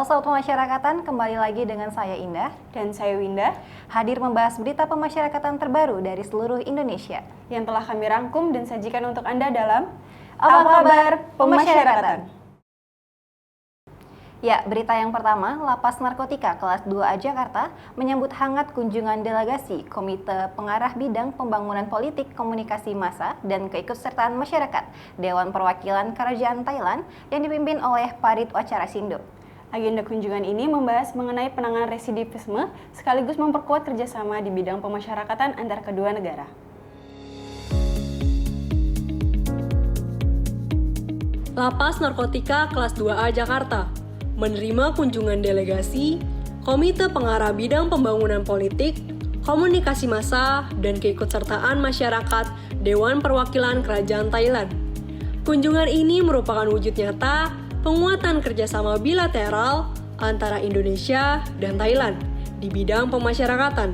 Halo Sobat Pemasyarakatan, kembali lagi dengan saya Indah dan saya Winda, hadir membahas berita pemasyarakatan terbaru dari seluruh Indonesia yang telah kami rangkum dan sajikan untuk Anda dalam Apa Kabar Pemasyarakatan. Ya, berita yang pertama, Lapas Narkotika kelas 2A Jakarta menyambut hangat kunjungan delegasi Komite Pengarah Bidang Pembangunan Politik Komunikasi Massa dan Keikutsertaan Masyarakat Dewan Perwakilan Kerajaan Thailand yang dipimpin oleh Parit Wacarasindo. Agenda kunjungan ini membahas mengenai penanganan residivisme sekaligus memperkuat kerjasama di bidang pemasyarakatan antar kedua negara. Lapas Narkotika kelas 2A Jakarta menerima kunjungan delegasi Komite Pengarah Bidang Pembangunan Politik, Komunikasi Massa, dan Keikutsertaan Masyarakat Dewan Perwakilan Kerajaan Thailand. Kunjungan ini merupakan wujud nyata penguatan kerjasama bilateral antara Indonesia dan Thailand di bidang pemasyarakatan.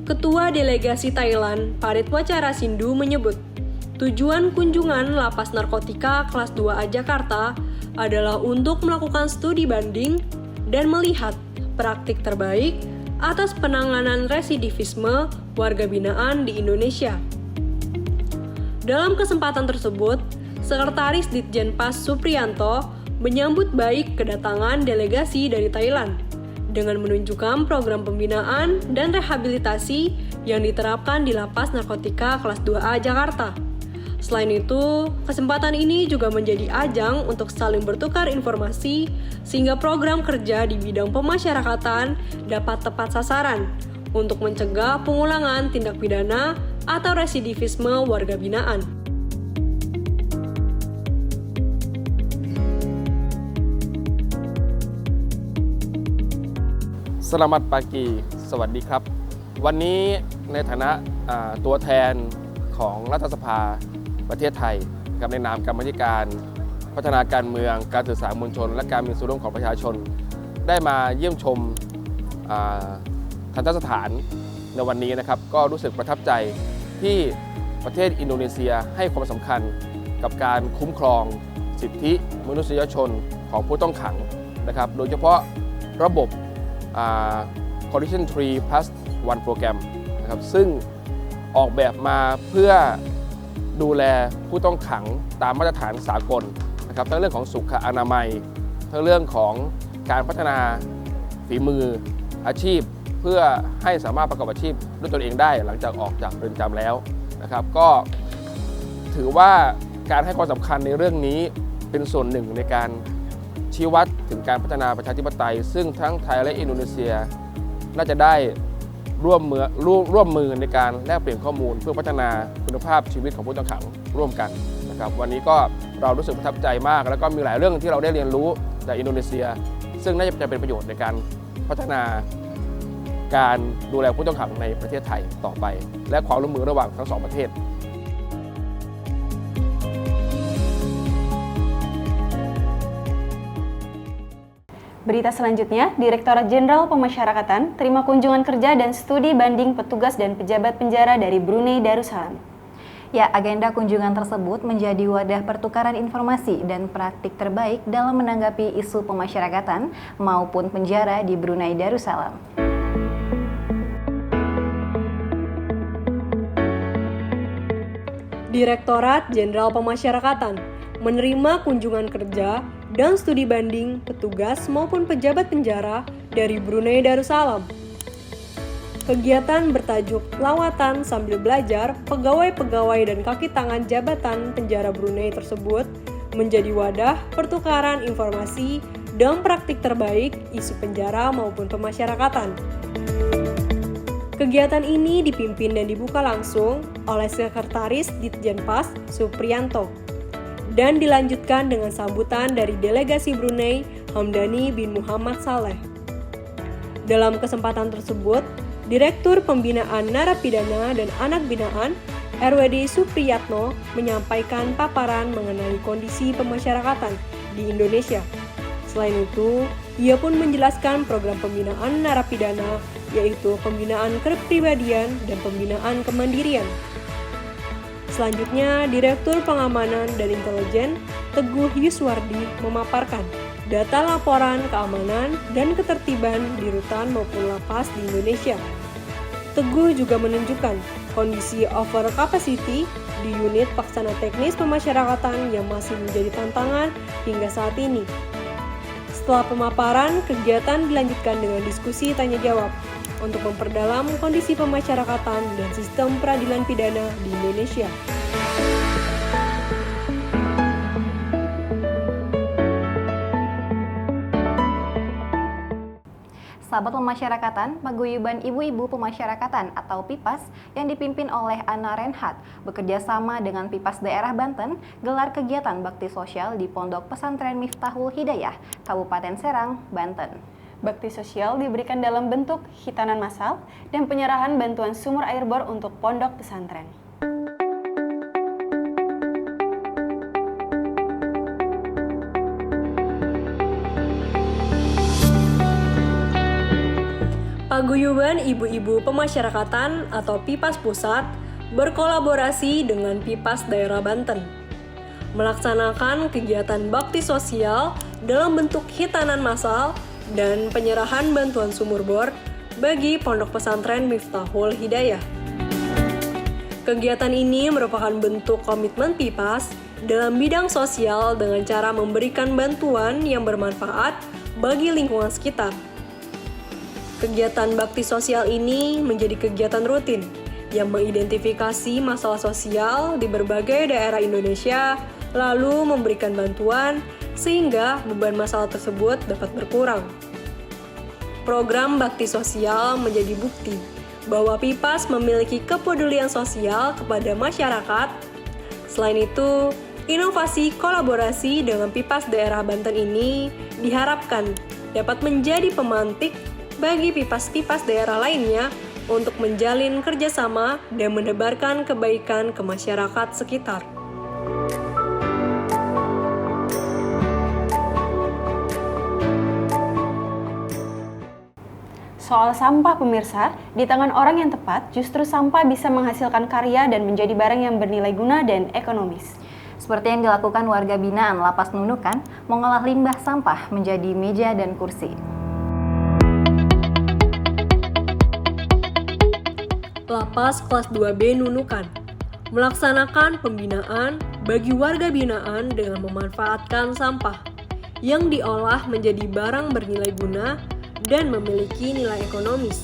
Ketua Delegasi Thailand, Parit Wacarasindo menyebut, tujuan kunjungan Lapas Narkotika kelas 2A Jakarta adalah untuk melakukan studi banding dan melihat praktik terbaik atas penanganan residivisme warga binaan di Indonesia. Dalam kesempatan tersebut, Sekretaris Ditjenpas Supriyanto menyambut baik kedatangan delegasi dari Thailand dengan menunjukkan program pembinaan dan rehabilitasi yang diterapkan di Lapas Narkotika kelas 2A Jakarta. Selain itu, kesempatan ini juga menjadi ajang untuk saling bertukar informasi sehingga program kerja di bidang pemasyarakatan dapat tepat sasaran untuk mencegah pengulangan tindak pidana atau residivisme warga binaan. Selamat pagi สวัสดีครับวันนี้ในฐานะตัวแทนของรัฐสภาประเทศไทยในนามกรรมาธิการพัฒนาการเมืองการสื่อสารมวลชนและการมีส่วนร่วมของประชาชนได้มาเยี่ยมชมทันตสถานในวันนี้นะครับก็รู้สึกประทับใจที่ประเทศอินโดนีเซียให้ความสำคัญกับการคุ้มครองสิทธิมนุษยชนของผู้ต้องขังนะครับโดยเฉพาะระบบCondition 3+1 โปรแกรมนะครับซึ่งออกแบบมาเพื่อดูแลผู้ต้องขังตามมาตรฐานสากลนะครับทั้งเรื่องของสุขอนามัยทั้งเรื่องของการพัฒนาฝีมืออาชีพเพื่อให้สามารถประกอบอาชีพด้วยตนเองได้หลังจากออกจากเรือนจำแล้วนะครับก็ถือว่าการให้ความสำคัญในเรื่องนี้เป็นส่วนหนึ่งในการชี้วัดถึงการพัฒนาประชาธิปไตยซึ่งทั้งไทยและอินโดนีเซียน่าจะได้ร่วมมือในการแลกเปลี่ยนข้อมูลเพื่อพัฒนาคุณภาพชีวิตของผู้ต้องขังร่วมกันนะครับวันนี้ก็เรารู้สึกประทับใจมากแล้วก็มีหลายเรื่องที่เราได้เรียนรู้จากอินโดนีเซียซึ่งน่าจะเป็นประโยชน์ในการพัฒนาการดูแลผู้ต้องขังในประเทศไทยต่อไปและความร่วมมือระหว่างทั้งสองประเทศBerita selanjutnya, Direktorat Jenderal Pemasyarakatan terima kunjungan kerja dan studi banding petugas dan pejabat penjara dari Brunei Darussalam. Ya, agenda kunjungan tersebut menjadi wadah pertukaran informasi dan praktik terbaik dalam menanggapi isu pemasyarakatan maupun penjara di Brunei Darussalam. Direktorat Jenderal Pemasyarakatan menerima kunjungan kerja dan studi banding petugas maupun pejabat penjara dari Brunei Darussalam. Kegiatan bertajuk Lawatan Sambil Belajar Pegawai-Pegawai dan Kaki Tangan Jabatan Penjara Brunei tersebut menjadi wadah pertukaran informasi dan praktik terbaik isu penjara maupun pemasyarakatan. Kegiatan ini dipimpin dan dibuka langsung oleh Sekretaris Ditjenpas Supriyanto dan dilanjutkan dengan sambutan dari delegasi Brunei Hamdani bin Muhammad Saleh. Dalam kesempatan tersebut, Direktur Pembinaan Narapidana dan Anak Binaan RWD Supriyatno menyampaikan paparan mengenai kondisi pemasyarakatan di Indonesia. Selain itu, ia pun menjelaskan program pembinaan narapidana yaitu pembinaan kepribadian dan pembinaan kemandirian. Selanjutnya, Direktur Pengamanan dan Intelijen Teguh Yuswardi memaparkan data laporan keamanan dan ketertiban di rutan maupun lapas di Indonesia. Teguh juga menunjukkan kondisi over capacity di unit pelaksana teknis pemasyarakatan yang masih menjadi tantangan hingga saat ini. Setelah pemaparan, kegiatan dilanjutkan dengan diskusi tanya-jawab untuk memperdalam kondisi pemasyarakatan dan sistem peradilan pidana di Indonesia. Sahabat Pemasyarakatan, Paguyuban Ibu-Ibu Pemasyarakatan atau PIPAS yang dipimpin oleh Ana Renhat bekerja sama dengan PIPAS Daerah Banten gelar kegiatan bakti sosial di Pondok Pesantren Miftahul Hidayah, Kabupaten Serang, Banten. Bakti sosial diberikan dalam bentuk hitanan massal dan penyerahan bantuan sumur air bor untuk pondok pesantren. Paguyuban Ibu-Ibu Pemasyarakatan atau PIPAS Pusat berkolaborasi dengan PIPAS Daerah Banten melaksanakan kegiatan bakti sosial dalam bentuk hitanan massal dan penyerahan bantuan sumur bor bagi Pondok Pesantren Miftahul Hidayah. Kegiatan ini merupakan bentuk komitmen PIPAS dalam bidang sosial dengan cara memberikan bantuan yang bermanfaat bagi lingkungan sekitar. Kegiatan bakti sosial ini menjadi kegiatan rutin yang mengidentifikasi masalah sosial di berbagai daerah Indonesia, lalu memberikan bantuan sehingga beban masalah tersebut dapat berkurang. Program bakti sosial menjadi bukti bahwa PIPAS memiliki kepedulian sosial kepada masyarakat. Selain itu, inovasi kolaborasi dengan PIPAS Daerah Banten ini diharapkan dapat menjadi pemantik bagi PIPAS-PIPAS daerah lainnya untuk menjalin kerjasama dan menebarkan kebaikan ke masyarakat sekitar. Soal sampah pemirsa, di tangan orang yang tepat, justru sampah bisa menghasilkan karya dan menjadi barang yang bernilai guna dan ekonomis. Seperti yang dilakukan warga binaan Lapas Nunukan, mengolah limbah sampah menjadi meja dan kursi. Lapas kelas 2B Nunukan melaksanakan pembinaan bagi warga binaan dengan memanfaatkan sampah yang diolah menjadi barang bernilai guna dan memiliki nilai ekonomis.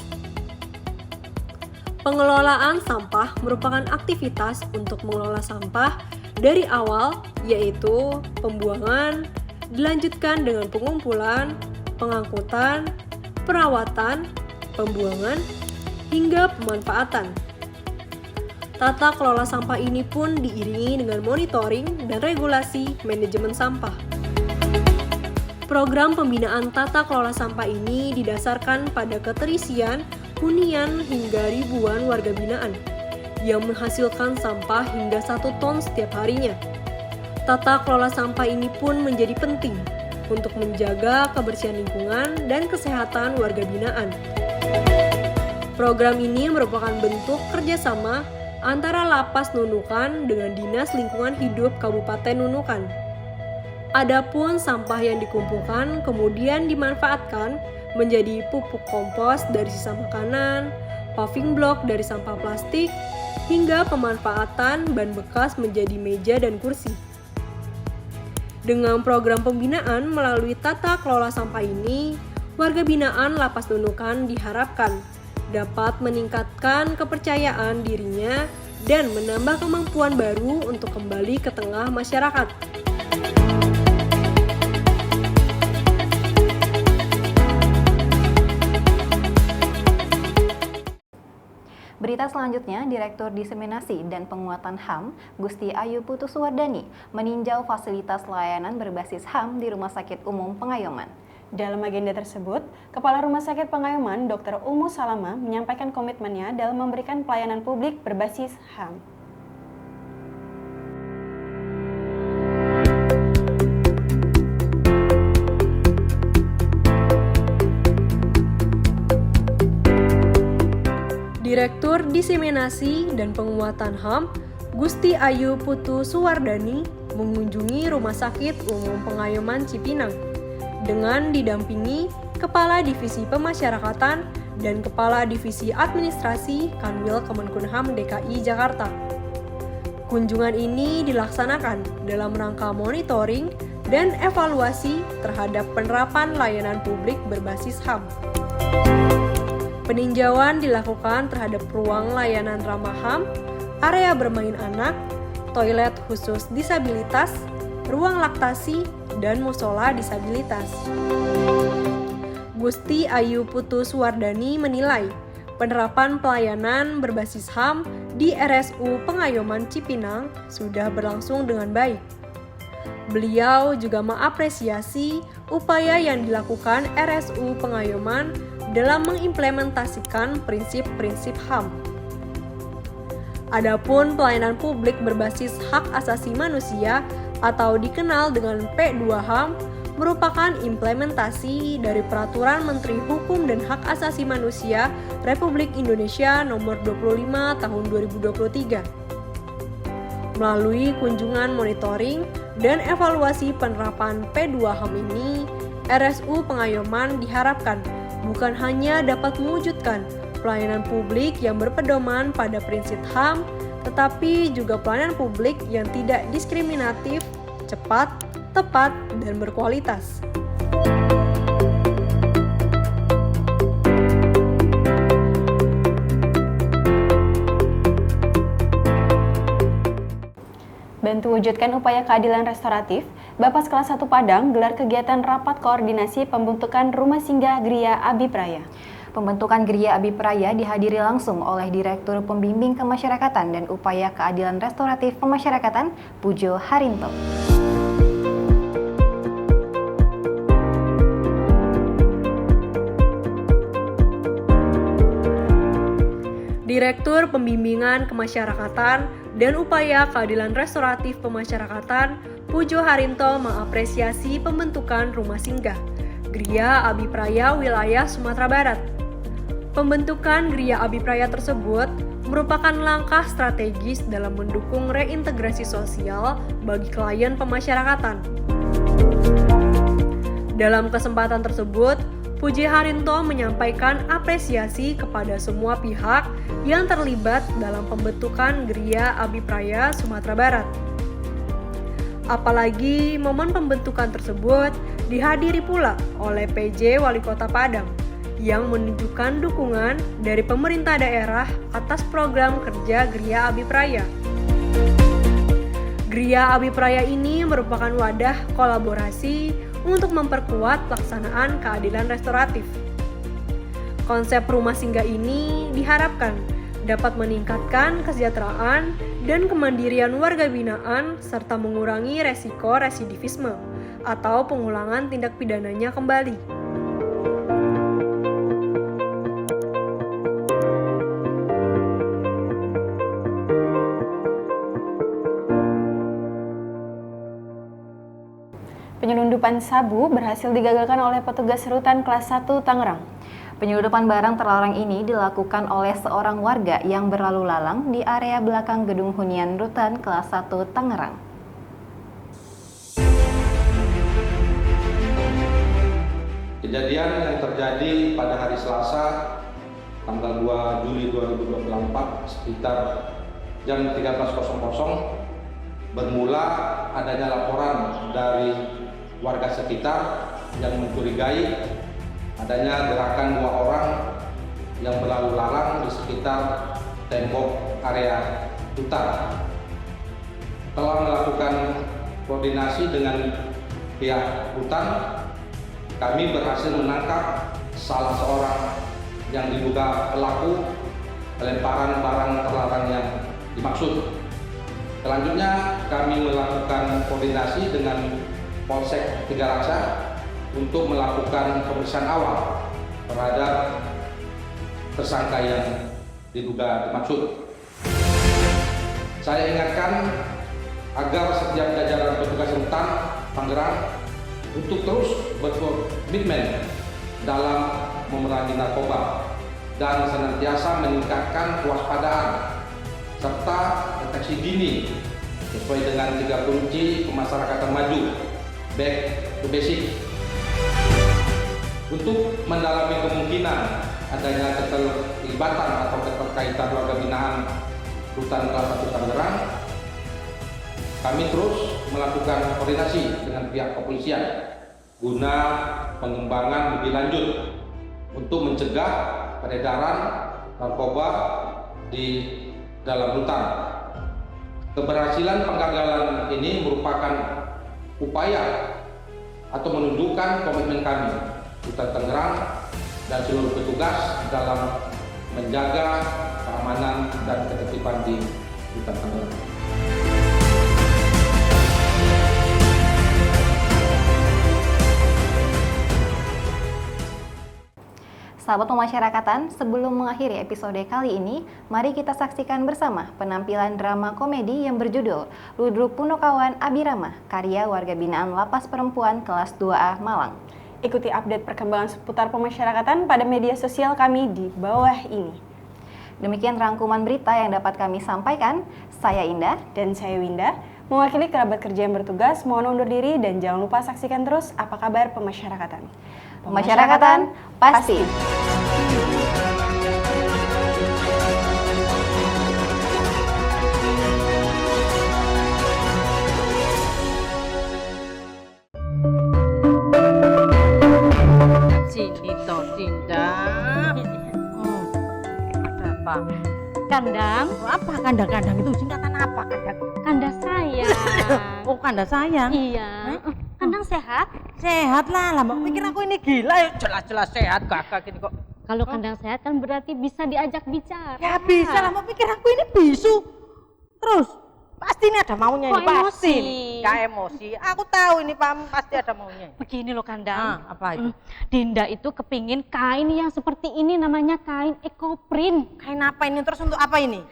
Pengelolaan sampah merupakan aktivitas untuk mengelola sampah dari awal, yaitu pembuangan, dilanjutkan dengan pengumpulan, pengangkutan, perawatan, pembuangan, hingga pemanfaatan. Tata kelola sampah ini pun diiringi dengan monitoring dan regulasi manajemen sampah. Program pembinaan tata kelola sampah ini didasarkan pada keterisian hunian hingga ribuan warga binaan yang menghasilkan sampah hingga 1 ton setiap harinya. Tata kelola sampah ini pun menjadi penting untuk menjaga kebersihan lingkungan dan kesehatan warga binaan. Program ini merupakan bentuk kerjasama antara Lapas Nunukan dengan Dinas Lingkungan Hidup Kabupaten Nunukan. Adapun sampah yang dikumpulkan kemudian dimanfaatkan menjadi pupuk kompos dari sisa makanan, paving block dari sampah plastik, hingga pemanfaatan ban bekas menjadi meja dan kursi. Dengan program pembinaan melalui tata kelola sampah ini, warga binaan Lapas Nunukan diharapkan dapat meningkatkan kepercayaan dirinya dan menambah kemampuan baru untuk kembali ke tengah masyarakat. Berita selanjutnya, Direktur Diseminasi dan Penguatan HAM, Gusti Ayu Putu Suwardani, meninjau fasilitas layanan berbasis HAM di Rumah Sakit Umum Pengayoman. Dalam agenda tersebut, Kepala Rumah Sakit Pengayoman Dr. Umu Salama menyampaikan komitmennya dalam memberikan pelayanan publik berbasis HAM. Direktur Diseminasi dan Penguatan HAM, Gusti Ayu Putu Suwardani, mengunjungi Rumah Sakit Umum Pengayoman Cipinang dengan didampingi Kepala Divisi Pemasyarakatan dan Kepala Divisi Administrasi Kanwil Kemenkumham DKI Jakarta. Kunjungan ini dilaksanakan dalam rangka monitoring dan evaluasi terhadap penerapan layanan publik berbasis HAM. Peninjauan dilakukan terhadap ruang layanan ramah HAM, area bermain anak, toilet khusus disabilitas, ruang laktasi, dan musola disabilitas. Gusti Ayu Putu Suwardani menilai penerapan pelayanan berbasis HAM di RSU Pengayoman Cipinang sudah berlangsung dengan baik. Beliau juga mengapresiasi upaya yang dilakukan RSU Pengayoman dalam mengimplementasikan prinsip-prinsip HAM. Adapun pelayanan publik berbasis hak asasi manusia atau dikenal dengan P2HAM merupakan implementasi dari Peraturan Menteri Hukum dan Hak Asasi Manusia Republik Indonesia Nomor 25 Tahun 2023. Melalui kunjungan monitoring dan evaluasi penerapan P2HAM ini, RSU Pengayoman diharapkan bukan hanya dapat mewujudkan pelayanan publik yang berpedoman pada prinsip HAM, tetapi juga pelayanan publik yang tidak diskriminatif, cepat, tepat, dan berkualitas. Bantu wujudkan upaya keadilan restoratif, Bapas kelas 1 Padang gelar kegiatan rapat koordinasi pembentukan Rumah Singgah Gria Abipraya. Pembentukan Gria Abipraya dihadiri langsung oleh Direktur Pembimbing Kemasyarakatan dan Upaya Keadilan Restoratif Pemasyarakatan, Pujo Harinto. Direktur Pembimbingan Kemasyarakatan dan Upaya Keadilan Restoratif Pemasyarakatan, Pujo Harinto mengapresiasi pembentukan Rumah Singgah Gria Abipraya wilayah Sumatera Barat. Pembentukan Gria Abipraya tersebut merupakan langkah strategis dalam mendukung reintegrasi sosial bagi klien pemasyarakatan. Dalam kesempatan tersebut, Puji Harinto menyampaikan apresiasi kepada semua pihak yang terlibat dalam pembentukan Gria Abipraya Sumatera Barat. Apalagi momen pembentukan tersebut dihadiri pula oleh PJ Wali Kota Padang yang menunjukkan dukungan dari pemerintah daerah atas program kerja Gria Abipraya. Gria Abipraya ini merupakan wadah kolaborasi untuk memperkuat pelaksanaan keadilan restoratif. Konsep rumah singgah ini diharapkan dapat meningkatkan kesejahteraan dan kemandirian warga binaan serta mengurangi resiko residivisme atau pengulangan tindak pidananya kembali. Penyelundupan sabu berhasil digagalkan oleh petugas rutan kelas 1 Tangerang. Penyelundupan barang terlarang ini dilakukan oleh seorang warga yang berlalu lalang di area belakang gedung hunian rutan kelas 1 Tangerang. Kejadian yang terjadi pada hari Selasa, tanggal 2 Juli 2024 sekitar jam 13.00 bermula adanya laporan dari warga sekitar yang mencurigai adanya gerakan 2 orang yang berlalu lalang di sekitar tembok area hutan. Telah melakukan koordinasi dengan pihak hutan, kami berhasil menangkap salah seorang yang diduga pelaku pelemparan barang terlarang yang dimaksud. Selanjutnya kami melakukan koordinasi dengan Polsek Tiga Raksa untuk melakukan pemeriksaan awal terhadap tersangka yang diduga dimaksud. Saya ingatkan agar setiap jajaran petugas rutan Tangerang untuk terus berkomitmen dalam memerangi narkoba dan senantiasa meningkatkan kewaspadaan serta deteksi dini sesuai dengan 3 kunci pemasyarakatan maju, back to basic. Untuk mendalami kemungkinan adanya keterlibatan atau keterkaitan warga binaan Rutan Kelas 1 Tangerang, kami terus melakukan koordinasi dengan pihak kepolisian guna pengembangan lebih lanjut untuk mencegah peredaran narkoba di dalam rutan. Keberhasilan penggagalan ini merupakan upaya atau menunjukkan komitmen kami, Rutan Tangerang dan seluruh petugas dalam menjaga keamanan dan ketertiban di Rutan Tangerang. Sahabat pemasyarakatan, sebelum mengakhiri episode kali ini, mari kita saksikan bersama penampilan drama komedi yang berjudul Ludruk Punokawan Abirama, karya warga binaan Lapas Perempuan Kelas 2A Malang. Ikuti update perkembangan seputar pemasyarakatan pada media sosial kami di bawah ini. Demikian rangkuman berita yang dapat kami sampaikan. Saya Indah. Dan saya Winda, mewakili kerabat kerja yang bertugas, mohon undur diri dan jangan lupa saksikan terus Apa Kabar Pemasyarakatan. Pemasyarakatan pasti. Sini toh Dinda. Ada apa? Kandang, Apa kandang-kandang itu singkatan apa kandang? kanda saya. Oh kandang sayang. Iya. Kandang sehat. Sehat lah, mbak pikir aku ini gila ya. Jelas-jelas sehat gagah gini kok. Kalau kandang sehat kan berarti bisa diajak bicara. Ya bisa lah, mbak pikir aku ini bisu. Terus pasti ini ada maunya Kok ini pasti. emosi? Gak emosi. Aku tahu ini pasti ada maunya. Begini loh Kandang. Apa itu? Dinda itu kepingin kain yang seperti ini, namanya kain ekoprint. Kain apa ini? Terus untuk apa ini?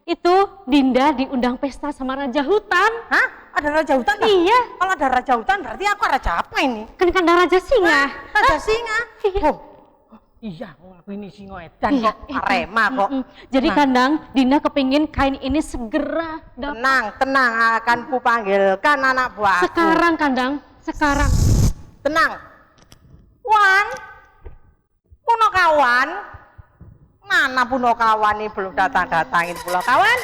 Itu Dinda diundang pesta sama Raja Hutan. Hah? Ada raja hutan? tak? Iya. Kalau ada raja hutan berarti aku raja apa ini? Kan Kandang Raja Singa. Raja singa. Iya. Oh. Iya, aku ini singa edan Iya, kok, arema kok. Jadi Nah. Kandang, Dinda kepingin kain ini segera dapat. Tenang, tenang, akan kupanggilkan anak buahku. Sekarang Kandang, sekarang. Tenang. Wan, Punokawan. Mana Punokawan ini belum datang-datangin Punokawan?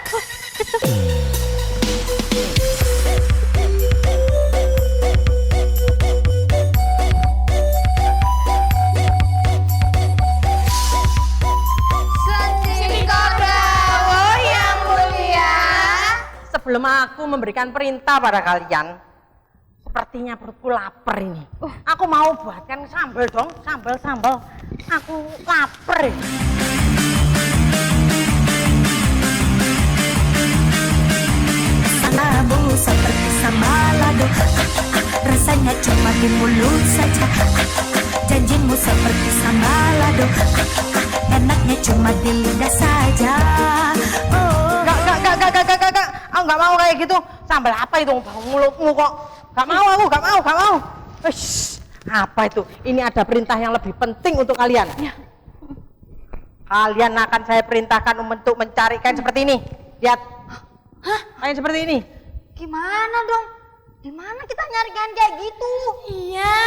Sebelum aku memberikan perintah pada kalian, sepertinya perutku lapar ini. Aku mau buatkan sambal dong, sambal. Aku lapar ini. Sanamu seperti sambalado, rasanya cuma di mulut saja. Janjimu seperti sambalado, enaknya cuma di lidah saja. Oh. Gak. Aku gak mau kayak gitu. Sambal apa itu? Bau mulutmu kok. Gak mau aku, gak mau. Shh, apa itu? Ini ada perintah yang lebih penting untuk kalian. Ya. Kalian akan saya perintahkan untuk mencari kain seperti ini. Lihat. Hah? Kain seperti ini. Gimana dong? Gimana kita nyari kain kayak gitu? Iya,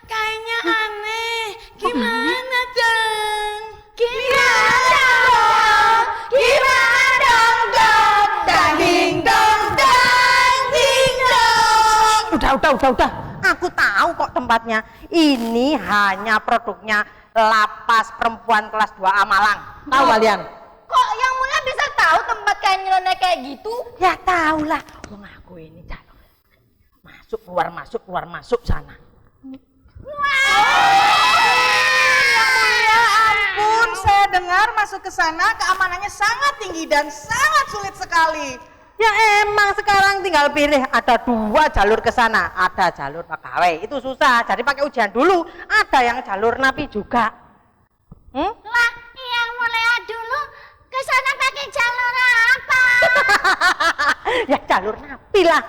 kayaknya aneh. Gimana dong? Gimana dong? Ding dong, ding dong. Udah. Aku tahu kok tempatnya. Ini hanya produknya Lapas Perempuan Kelas 2A Malang. Tahu kalian? Kok yang mulia bisa tahu tempat kain nyeleneh kayak gitu? Ya tahu lah. Wong aku ini keluar masuk sana. Ya ampun, saya dengar masuk ke sana keamanannya sangat tinggi dan sangat sulit sekali. Ya emang sekarang tinggal pilih, ada 2 jalur ke sana. Ada jalur pegawai, itu susah, jadi pakai ujian dulu. Ada yang jalur napi juga. Lah, yang mulia dulu ke sana pakai jalur apa? Ya jalur napi lah.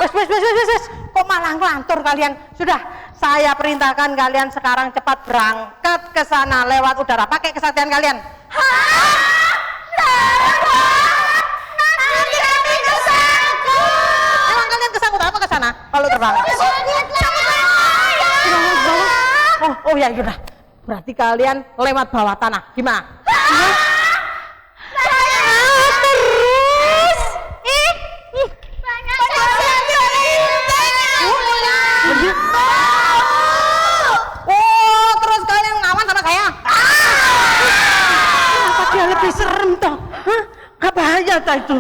Wes. Kok malah ngelantur kalian? Sudah, saya perintahkan kalian sekarang cepat berangkat ke sana lewat udara. Pakai kesaktian kalian. Nanti kami kesangkut. Emang kalian kesangkut apa ke sana kalau terbang? Oh ya udah. Berarti kalian lewat bawah tanah. Gimana? Terus? Banyak Oh, terus kalian ngelawan sama saya? Kenapa dia lebih serem toh? Gak bahaya toh itu?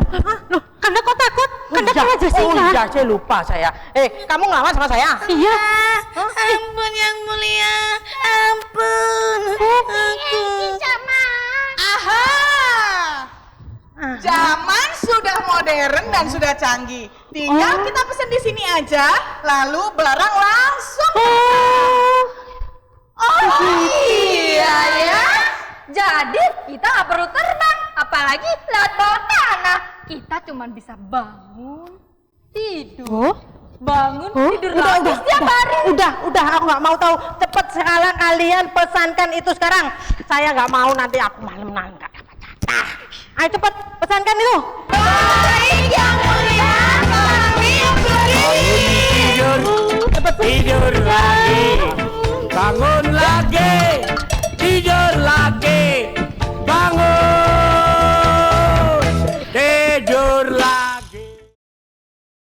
Loh, Karena kok takut? Karena kena Jessica. Oh iya, saya lupa saya. Kamu ngelawan sama saya? Iya. Ampun yang mulia, ampun. Aku. Aha! Zaman sudah modern dan sudah canggih. Tinggal kita pesen di sini aja, lalu barang langsung. Oh iya ya. Jadi kita nggak perlu terbang, apalagi lewat bawah tanah. Kita cuma bisa bangun, tidur, bangun, tidur lagi setiap hari. Udah, aku nggak mau tahu. Cepet sekarang kalian pesankan itu sekarang. Saya nggak mau nanti aku malam nggak dapat jatah. Ayo cepet pesankan itu. Baik yang mulia, kami Tidur lagi, bangun lagi, tidur lagi.